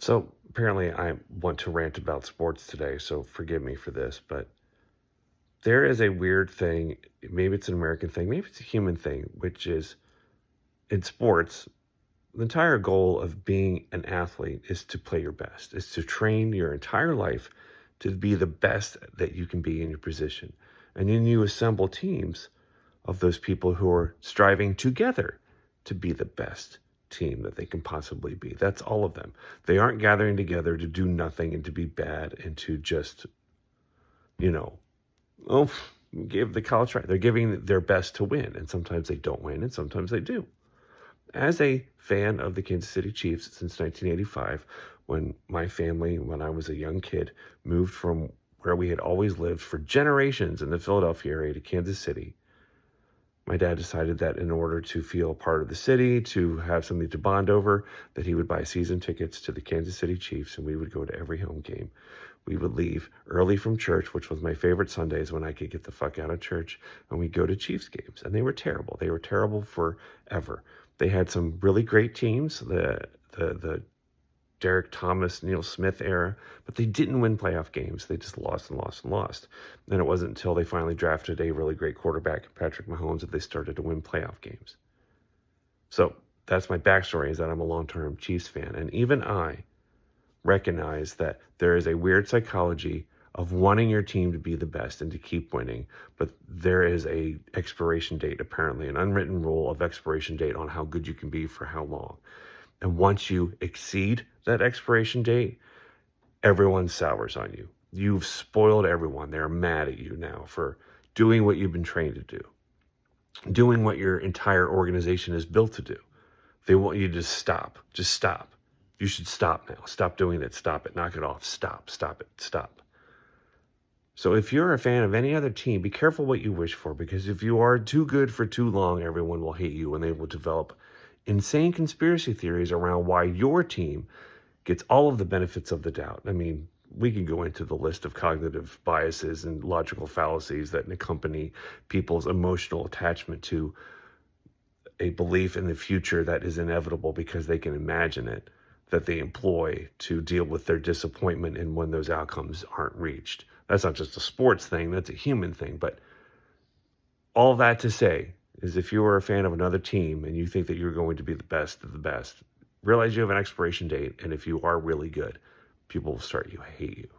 So apparently, I want to rant about sports today, so forgive me for this, but there is a weird thing. Maybe it's an American thing, maybe it's a human thing, which is in sports, the entire goal of being an athlete is to play your best, is to train your entire life to be the best that you can be in your position. And then you assemble teams of those people who are striving together to be the best team that they can possibly be. That's all of them. They aren't gathering together to do nothing and to be bad and to just, you know, oh, give the college try. They're giving their best to win. And sometimes they don't win and sometimes they do. As a fan of the Kansas City Chiefs since 1985, when my family, when I was a young kid, moved from where we had always lived for generations in the Philadelphia area to Kansas City, my dad decided that in order to feel part of the city, to have something to bond over, that he would buy season tickets to the Kansas City Chiefs, and we would go to every home game. We would leave early from church, which was my favorite Sundays when I could get the fuck out of church, and we'd go to Chiefs games. And they were terrible. They were terrible forever. They had some really great teams, the Derek Thomas, Neil Smith era, but they didn't win playoff games. They just lost and lost and lost. And it wasn't until they finally drafted a really great quarterback, Patrick Mahomes, that they started to win playoff games. So that's my backstory, is that I'm a long-term Chiefs fan. And even I recognize that there is a weird psychology of wanting your team to be the best and to keep winning. But there is a expiration date, apparently, an unwritten rule of expiration date on how good you can be for how long. And once you exceed that expiration date, everyone sours on you. You've spoiled everyone. They're mad at you now for doing what you've been trained to do, doing what your entire organization is built to do. They want you to stop. Just stop. You should stop now. Stop doing it. Stop it. Knock it off. Stop. Stop it. Stop. So if you're a fan of any other team, be careful what you wish for, because if you are too good for too long, everyone will hate you and they will develop insane conspiracy theories around why your team gets all of the benefits of the doubt. I mean, we can go into the list of cognitive biases and logical fallacies that accompany people's emotional attachment to a belief in the future that is inevitable because they can imagine it, that they employ to deal with their disappointment in when those outcomes aren't reached. That's not just a sports thing, that's a human thing. But all that to say is, if you are a fan of another team and you think that you're going to be the best of the best, realize you have an expiration date. And if you are really good, people will start to hate you.